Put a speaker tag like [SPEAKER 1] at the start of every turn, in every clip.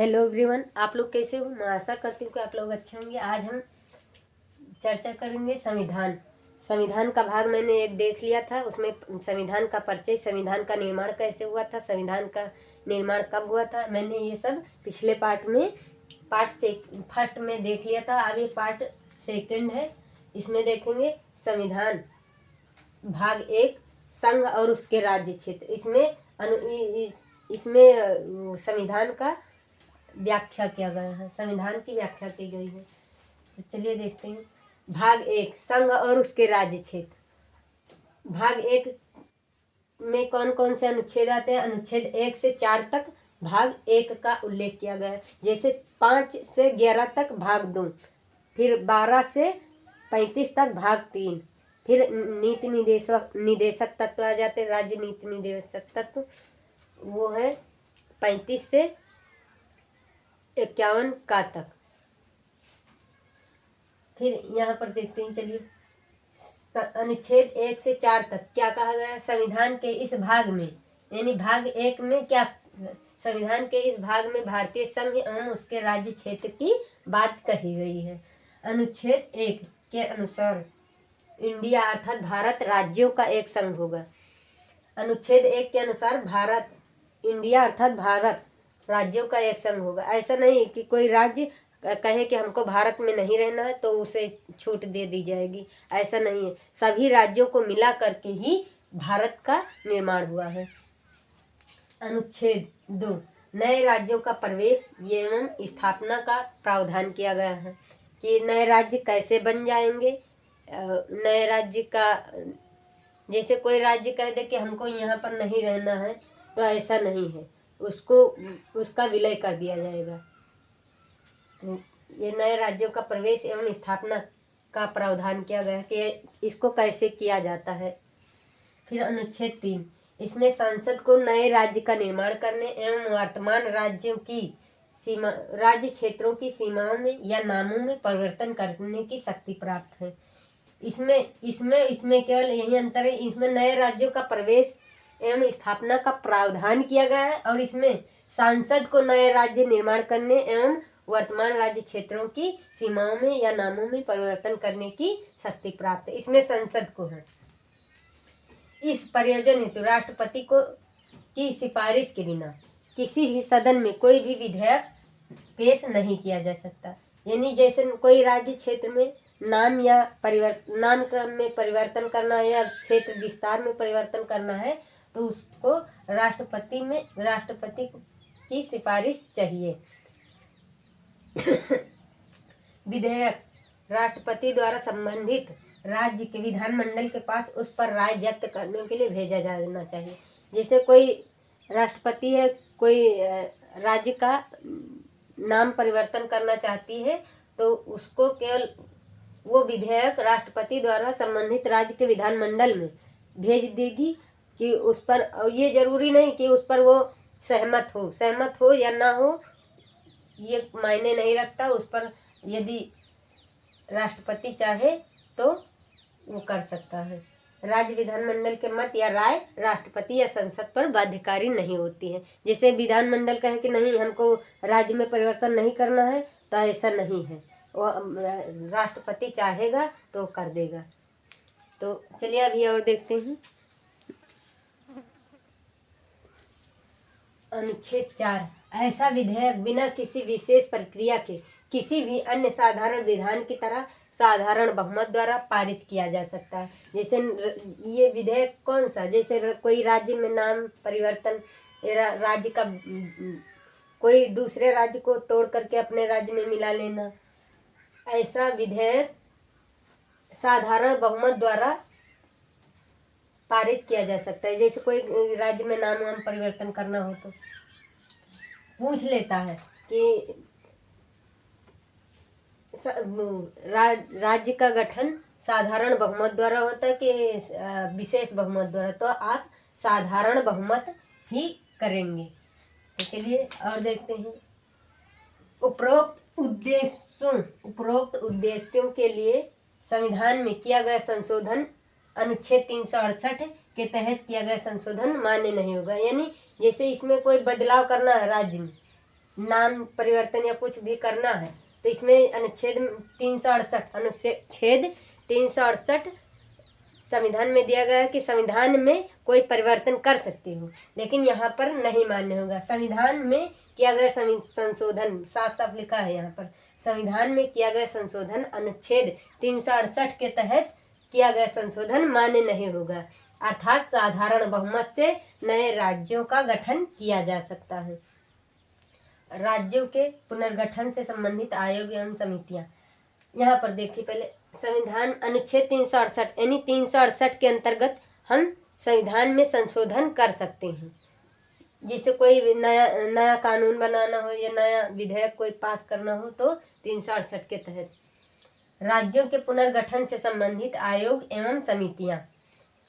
[SPEAKER 1] Hello everyone, आप लोग कैसे हो। मैं आशा करती हूँ कि आप लोग अच्छे होंगे। आज हम चर्चा करेंगे संविधान का भाग मैंने एक देख लिया था। उसमें संविधान का परिचय, संविधान का निर्माण कैसे हुआ था, संविधान का निर्माण कब हुआ था, मैंने ये सब पिछले पार्ट से फर्स्ट में देख लिया था। अब ये पार्ट सेकंड है, इसमें देखेंगे संविधान भाग एक, संघ और उसके राज्य क्षेत्र। इसमें संविधान का व्याख्या किया गया है, संविधान की व्याख्या की गई है। तो चलिए देखते हैं। भाग एक, संघ और उसके राज्य क्षेत्र। भाग एक में कौन कौन से अनुच्छेद आते हैं? अनुच्छेद 1 से 4 तक भाग एक का उल्लेख किया गया है। जैसे 5 से 11 तक भाग 2, फिर 12 से 35 तक भाग 3, फिर नीति निदेशक तत्व आ जाते हैं। राज्य नीति निदेशक तत्व वो है 35 से 51 का तक। फिर यहाँ पर देखते हैं, चलिए अनुच्छेद 1 से 4 तक क्या कहा गया है? संविधान के इस भाग में, यानी भाग एक में क्या, संविधान के इस भाग में भारतीय संघ एवं उसके राज्य क्षेत्र की बात कही गई है। अनुच्छेद 1 के अनुसार इंडिया अर्थात भारत राज्यों का एक संघ होगा। अनुच्छेद 1 के अनुसार भारत, इंडिया अर्थात भारत राज्यों का एक संघ होगा। ऐसा नहीं कि कोई राज्य कहे कि हमको भारत में नहीं रहना है तो उसे छूट दे दी जाएगी, ऐसा नहीं है। सभी राज्यों को मिला करके ही भारत का निर्माण हुआ है। अनुच्छेद 2, नए राज्यों का प्रवेश एवं स्थापना का प्रावधान किया गया है कि नए राज्य कैसे बन जाएंगे। नए राज्य का, जैसे कोई राज्य कह दे कि हमको यहाँ पर नहीं रहना है तो ऐसा नहीं है, उसका विलय कर दिया जाएगा। ये नए राज्यों का प्रवेश एवं स्थापना का प्रावधान किया गया है कि इसको कैसे किया जाता है। फिर अनुच्छेद 3, इसमें संसद को नए राज्य का निर्माण करने एवं वर्तमान राज्यों की राज्य क्षेत्रों की सीमाओं में या नामों में परिवर्तन करने की शक्ति प्राप्त है। इसमें केवल यही अंतर है, इसमें नए राज्यों का प्रवेश एवं स्थापना का प्रावधान किया गया है और इसमें सांसद को नए राज्य निर्माण करने एवं वर्तमान राज्य क्षेत्रों की सीमाओं में या नामों में परिवर्तन करने की शक्ति प्राप्त है। इसमें संसद को है। इस प्रयोजन हेतु राष्ट्रपति को की सिफारिश के बिना किसी भी सदन में कोई भी विधेयक पेश नहीं किया जा सकता। यानी जैसे कोई राज्य क्षेत्र में नाम में परिवर्तन करना है या क्षेत्र विस्तार में परिवर्तन करना है तो उसको राष्ट्रपति की सिफारिश चाहिए। विधेयक राष्ट्रपति द्वारा संबंधित राज्य के विधानमंडल के पास उस पर राय व्यक्त करने के लिए भेजा जाना चाहिए। जैसे कोई राष्ट्रपति है, कोई राज्य का नाम परिवर्तन करना चाहती है तो उसको केवल वो विधेयक राष्ट्रपति द्वारा संबंधित राज्य के विधानमंडल में भेज देगी कि उस पर, ये जरूरी नहीं कि उस पर वो सहमत हो या ना हो, ये मायने नहीं रखता। उस पर यदि राष्ट्रपति चाहे तो वो कर सकता है। राज्य विधानमंडल के मत या राय राष्ट्रपति या संसद पर बाध्यकारी नहीं होती है। जैसे विधानमंडल कहे कि नहीं, हमको राज्य में परिवर्तन नहीं करना है, तो ऐसा नहीं है, वो राष्ट्रपति चाहेगा तो कर देगा। तो चलिए अभी और देखते हैं। अनुच्छेद 4, ऐसा विधेयक बिना किसी विशेष प्रक्रिया के किसी भी अन्य साधारण विधान की तरह साधारण बहुमत द्वारा पारित किया जा सकता है। जैसे ये विधेयक कौन सा, जैसे कोई राज्य में नाम परिवर्तन, राज्य का कोई दूसरे राज्य को तोड़ करके अपने राज्य में मिला लेना, ऐसा विधेयक साधारण बहुमत द्वारा पारित किया जा सकता है। जैसे कोई राज्य में नाम परिवर्तन करना हो तो पूछ लेता है कि राज्य का गठन साधारण बहुमत द्वारा होता है कि विशेष बहुमत द्वारा, तो आप साधारण बहुमत ही करेंगे। तो चलिए और देखते हैं। उपरोक्त उद्देश्यों के लिए संविधान में किया गया संशोधन अनुच्छेद 368 के तहत किया गया संशोधन मान्य नहीं होगा। यानी जैसे इसमें कोई बदलाव करना है राज्य में, नाम परिवर्तन या कुछ भी करना है तो इसमें अनुच्छेद 368 संविधान में दिया गया है कि संविधान में कोई परिवर्तन कर सकते हो, लेकिन यहाँ पर नहीं मान्य होगा। संविधान में किया गया संशोधन साफ साफ लिखा है यहाँ पर, संविधान में किया गया संशोधन अनुच्छेद 368 के तहत किया गया संशोधन मान्य नहीं होगा, अर्थात साधारण बहुमत से नए राज्यों का गठन किया जा सकता है। राज्यों के पुनर्गठन से संबंधित आयोग एवं समितियां, यहाँ पर देखिए पहले संविधान अनुच्छेद 368 यानी 368 के अंतर्गत हम संविधान में संशोधन कर सकते हैं। जैसे कोई नया कानून बनाना हो या नया विधेयक कोई पास करना हो तो 368 के तहत। राज्यों के पुनर्गठन से संबंधित आयोग एवं समितियां,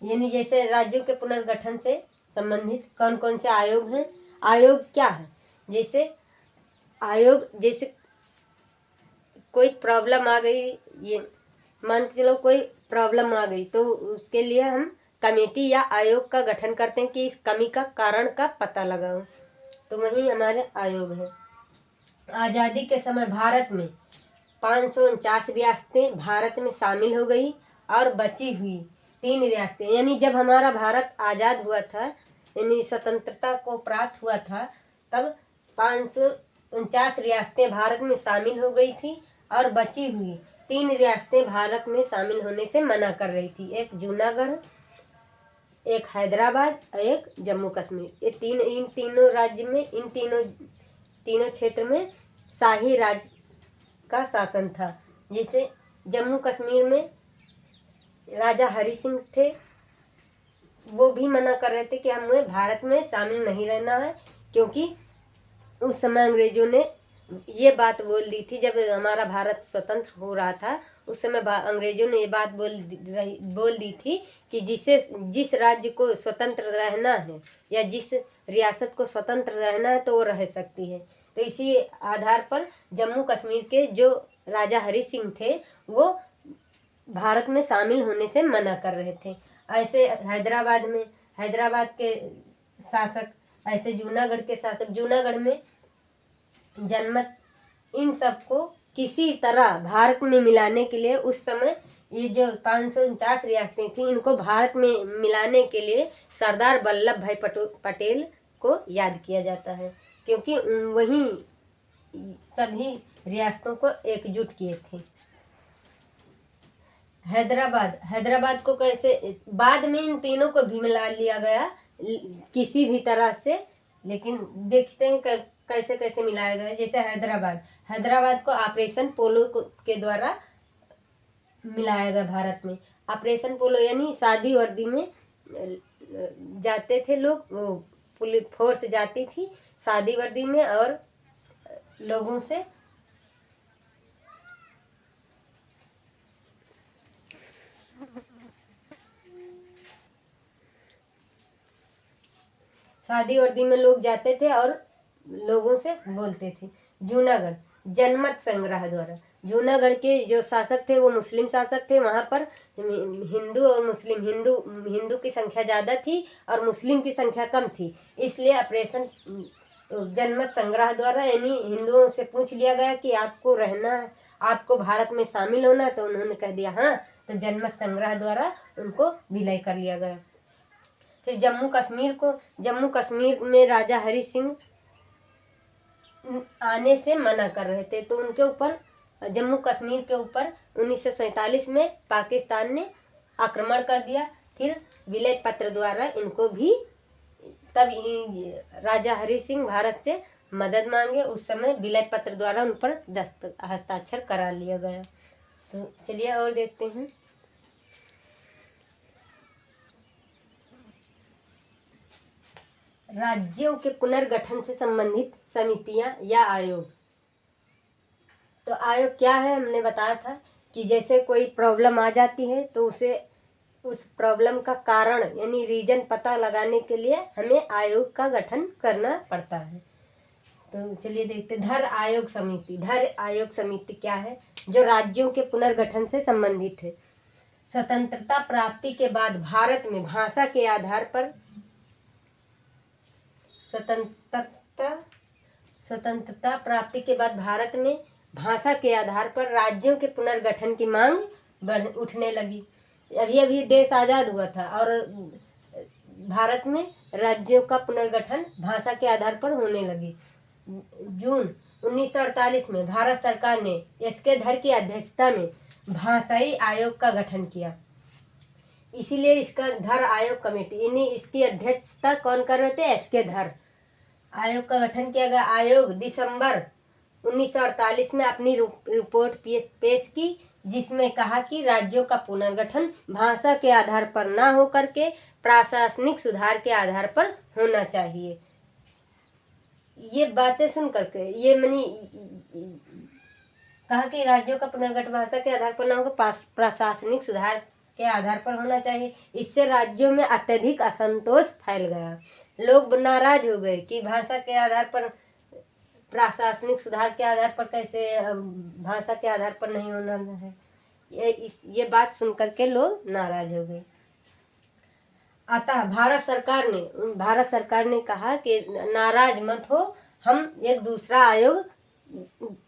[SPEAKER 1] यानी जैसे राज्यों के पुनर्गठन से संबंधित कौन कौन से आयोग हैं। आयोग क्या है, जैसे कोई प्रॉब्लम आ गई, ये मान के चलो कोई प्रॉब्लम आ गई तो उसके लिए हम कमेटी या आयोग का गठन करते हैं कि इस कमी का कारण का पता लगाओ, तो वही हमारे आयोग है। आज़ादी के समय भारत में 549 रियासतें भारत में शामिल हो गई और बची हुई 3 रियासतें, यानी जब हमारा भारत आज़ाद हुआ था यानी स्वतंत्रता को प्राप्त हुआ था तब 549 रियासतें भारत में शामिल हो गई थी और बची हुई 3 रियासतें भारत में शामिल होने से मना कर रही थी, एक जूनागढ़, एक हैदराबाद और एक जम्मू कश्मीर। ये इन तीनों राज्य में इन तीनों क्षेत्र में शाही राज का शासन था। जैसे जम्मू कश्मीर में राजा हरि सिंह थे, वो भी मना कर रहे थे कि हमें भारत में शामिल नहीं रहना है, क्योंकि उस समय अंग्रेजों ने ये बात बोल दी थी, जब हमारा भारत स्वतंत्र हो रहा था उस समय अंग्रेजों ने ये बात बोल दी थी कि जिस राज्य को स्वतंत्र रहना है या जिस रियासत को स्वतंत्र रहना है तो वो रह सकती है। तो इसी आधार पर जम्मू कश्मीर के जो राजा हरि सिंह थे वो भारत में शामिल होने से मना कर रहे थे। ऐसे हैदराबाद के शासक, ऐसे जूनागढ़ के शासक, जूनागढ़ में जनमत, इन सबको किसी तरह भारत में मिलाने के लिए उस समय ये जो 549 रियासतें थी इनको भारत में मिलाने के लिए सरदार वल्लभ भाई पटेल को याद किया जाता है, क्योंकि वही सभी रियासतों को एकजुट किए थे। हैदराबाद को कैसे बाद में इन तीनों को भी मिला लिया गया किसी भी तरह से, लेकिन देखते हैं कैसे कैसे मिलाया गया। जैसे हैदराबाद को ऑपरेशन पोलो के द्वारा मिलाया गया भारत में। ऑपरेशन पोलो यानी शादी वर्दी में जाते थे लोग, वो पुलिस फोर्स जाती थी शादी वर्दी में और लोगों से शादी वर्दी में लोग जाते थे और लोगों से बोलते थे। जूनागढ़ जनमत संग्रह द्वारा, जूनागढ़ के जो शासक थे वो मुस्लिम शासक थे, वहाँ पर हिंदू और मुस्लिम, हिंदू की संख्या ज़्यादा थी और मुस्लिम की संख्या कम थी, इसलिए ऑपरेशन जनमत संग्रह द्वारा यानी हिंदुओं से पूछ लिया गया कि आपको रहना है, आपको भारत में शामिल होना, तो उन्होंने कह दिया हाँ, तो जनमत संग्रह द्वारा उनको विलय कर लिया गया। फिर जम्मू कश्मीर में राजा हरि सिंह आने से मना कर रहे थे, तो उनके ऊपर जम्मू कश्मीर के ऊपर 1947 में पाकिस्तान ने आक्रमण कर दिया। फिर विलय पत्र द्वारा इनको भी, तब राजा हरि सिंह भारत से मदद मांगे, उस समय विलय पत्र द्वारा उन पर हस्ताक्षर करा लिया गया। तो चलिए और देखते हैं। राज्यों के पुनर्गठन से संबंधित समितियां या आयोग। तो आयोग क्या है, हमने बताया था कि जैसे कोई प्रॉब्लम आ जाती है तो उस प्रॉब्लम का कारण यानी रीजन पता लगाने के लिए हमें आयोग का गठन करना पड़ता है। तो चलिए देखते हैं। धर आयोग समिति क्या है, जो राज्यों के पुनर्गठन से संबंधित है। स्वतंत्रता प्राप्ति के बाद भारत में भाषा के आधार पर स्वतंत्रता प्राप्ति के बाद भारत में भाषा के आधार पर राज्यों के पुनर्गठन की मांग उठने लगी। अभी अभी देश आज़ाद हुआ था और भारत में राज्यों का पुनर्गठन भाषा के आधार पर होने लगी। जून 1948 में भारत सरकार ने एस.के. धर की अध्यक्षता में भाषाई आयोग का गठन किया। इसीलिए इसका धर आयोग कमेटी, इसकी अध्यक्षता कौन कर रहे थे? एस.के. धर। आयोग का गठन किया गया। आयोग दिसंबर 1948 में अपनी रिपोर्ट पेश की, जिसमें कहा कि राज्यों का पुनर्गठन भाषा के आधार पर ना होकर के प्रशासनिक सुधार के आधार पर होना चाहिए। ये बातें सुन करके ये कहा कि राज्यों का पुनर्गठन भाषा के आधार पर ना होकर प्रशासनिक सुधार के आधार पर होना चाहिए। इससे राज्यों में अत्यधिक असंतोष फैल गया। लोग नाराज हो गए कि भाषा के आधार पर, प्रशासनिक सुधार के आधार पर कैसे, भाषा के आधार पर नहीं होना है। ये बात सुन करके लोग नाराज हो गए। अतः भारत सरकार ने कहा कि नाराज मत हो, हम एक दूसरा आयोग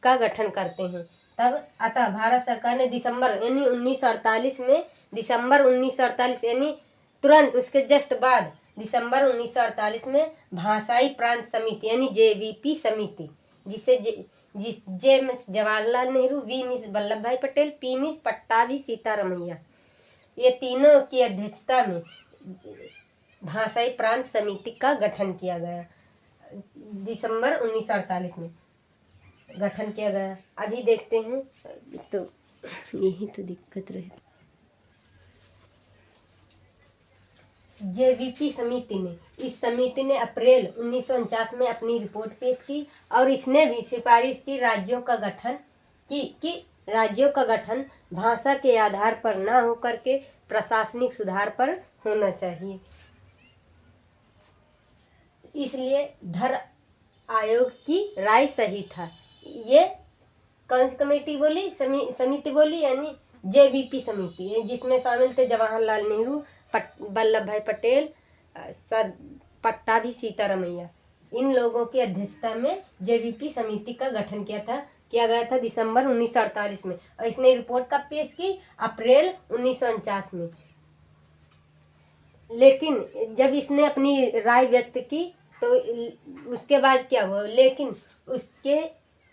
[SPEAKER 1] का गठन करते हैं। अतः भारत सरकार ने दिसंबर 1948 यानी तुरंत उसके जस्ट बाद दिसंबर 1948 में भाषाई प्रांत समिति यानी जेवीपी समिति, जिसे जे मिस जवाहरलाल नेहरू, वी मिस वल्लभ भाई पटेल, पी मिस पट्टाभी सीतारमैया, ये तीनों की अध्यक्षता में भाषाई प्रांत समिति का गठन किया गया। दिसंबर 1948 में गठन किया गया। अभी देखते हैं, तो यही तो दिक्कत रही। जेवीपी इस समिति ने अप्रैल 1949 में अपनी रिपोर्ट पेश की और इसने भी सिफारिश की राज्यों का गठन भाषा के आधार पर ना होकर के प्रशासनिक सुधार पर होना चाहिए। इसलिए धर आयोग की राय सही था। ये कौन सी कमेटी बोली? समिति बोली, यानी जेवीपी समिति, जिसमें शामिल थे जवाहरलाल नेहरू, वल्लभ भाई पटेल, सर पट्टाभी सीतारमैया। इन लोगों की अध्यक्षता में जेवीपी समिति का गठन किया गया था दिसंबर 1948 में, और इसने रिपोर्ट कब पेश की? अप्रैल 1949 में। लेकिन जब इसने अपनी राय व्यक्त की तो उसके बाद क्या हुआ? लेकिन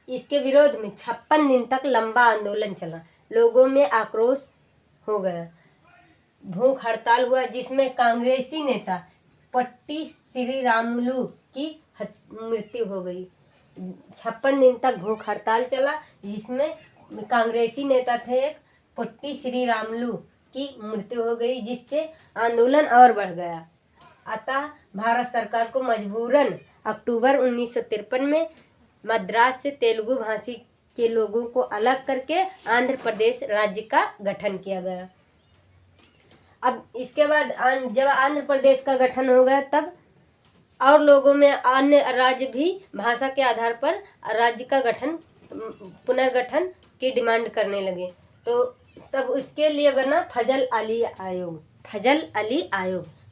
[SPEAKER 1] इसके विरोध में 56 दिन तक लंबा आंदोलन चला। लोगों में आक्रोश हो गया, भूख हड़ताल हुआ, जिसमें कांग्रेसी नेता पट्टी श्रीरामुलु की मृत्यु हो गई। 56 दिन तक भूख हड़ताल चला, जिसमें कांग्रेसी नेता थे एक पट्टी श्रीरामुलु की मृत्यु हो गई, जिससे आंदोलन और बढ़ गया। अतः भारत सरकार को मजबूरन अक्टूबर 1953 में मद्रास से तेलुगु भाषी के लोगों को अलग करके आंध्र प्रदेश राज्य का गठन किया गया। अब इसके बाद जब आंध्र प्रदेश का गठन हो गया, तब और लोगों में अन्य राज्य भी भाषा के आधार पर राज्य का पुनर्गठन की डिमांड करने लगे। तो तब उसके लिए बना फजल अली आयोग।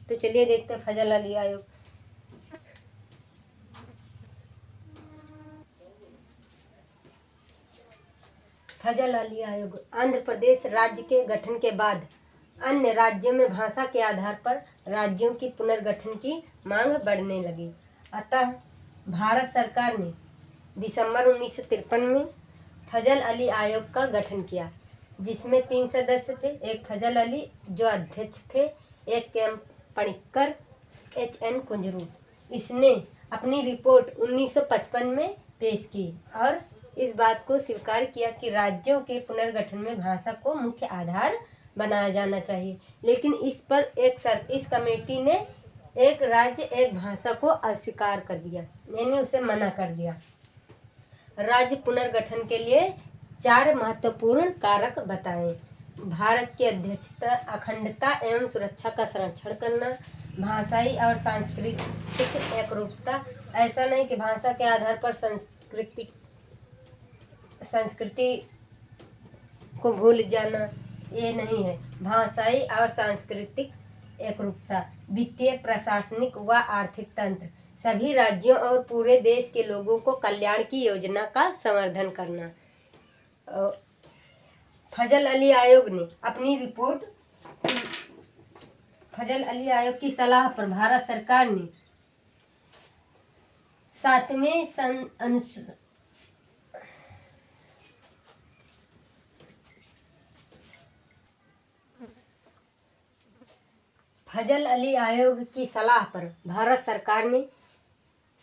[SPEAKER 1] तो चलिए देखते हैं फजल अली आयोग। फजल अली आयोग आंध्र प्रदेश राज्य के गठन के बाद अन्य राज्यों में भाषा के आधार पर राज्यों की पुनर्गठन की मांग बढ़ने लगी। अतः भारत सरकार ने दिसंबर 1953 में फजल अली आयोग का गठन किया, जिसमें 3 सदस्य थे। एक फजल अली जो अध्यक्ष थे, एक के. पणिक्कर, H.N. कुंजरू। इसने अपनी रिपोर्ट 1955 में पेश की और इस बात को स्वीकार किया कि राज्यों के पुनर्गठन में भाषा को मुख्य आधार बनाया जाना चाहिए। लेकिन इस पर एक शर्त, इस कमेटी ने एक राज्य एक भाषा को अस्वीकार कर दिया, यानी उसे मना कर दिया। राज्य पुनर्गठन के लिए 4 महत्वपूर्ण कारक बताएं। भारत की अध्यक्षता, अखंडता एवं सुरक्षा का संरक्षण करना, भाषाई और सांस्कृतिक एकरूपता। ऐसा नहीं कि भाषा के आधार पर संस्कृति को भूल जाना, ये नहीं है। भाषाई और सांस्कृतिक एकरूपता, वित्तीय, प्रशासनिक व आर्थिक तंत्र, सभी राज्यों और पूरे देश के लोगों को कल्याण की योजना का समर्थन करना। फजल अली आयोग ने अपनी रिपोर्ट, फजल अली आयोग की सलाह पर भारत सरकार ने 7वें फजल अली आयोग की सलाह पर भारत सरकार ने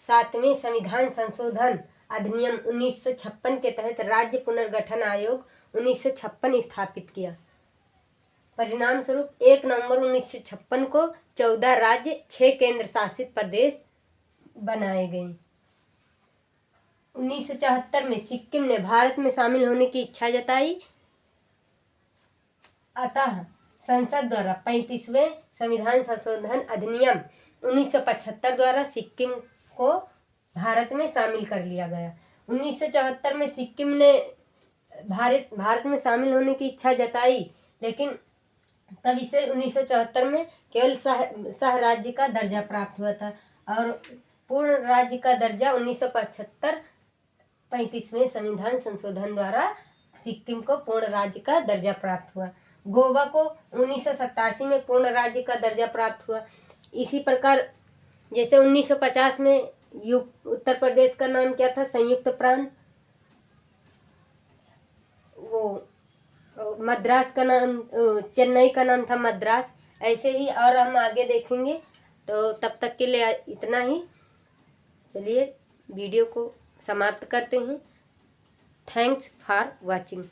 [SPEAKER 1] 7वें संविधान संशोधन अधिनियम 1956 के तहत राज्य पुनर्गठन आयोग 1956 स्थापित किया। परिणाम स्वरूप 1 नवंबर 1956 को 14 राज्य 6 केंद्र शासित प्रदेश बनाए गए। 1974 में सिक्किम ने भारत में शामिल होने की इच्छा जताई, अतः संसद द्वारा 35वें संविधान संशोधन अधिनियम 1975 द्वारा सिक्किम को भारत में शामिल कर लिया गया। 1974 में सिक्किम ने भारत में शामिल होने की इच्छा जताई, लेकिन तब इसे 1974 में केवल सह राज्य का दर्जा प्राप्त हुआ था और पूर्ण राज्य का दर्जा 1975 35वें संविधान संशोधन द्वारा सिक्किम को पूर्ण राज्य का दर्जा प्राप्त हुआ। गोवा को 1987 में पूर्ण राज्य का दर्जा प्राप्त हुआ। इसी प्रकार जैसे 1950 में उत्तर प्रदेश का नाम क्या था, संयुक्त प्रांत, वो मद्रास का नाम, चेन्नई का नाम था मद्रास। ऐसे ही और हम आगे देखेंगे। तो तब तक के लिए इतना ही। चलिए वीडियो को समाप्त करते हैं। Thanks for watching.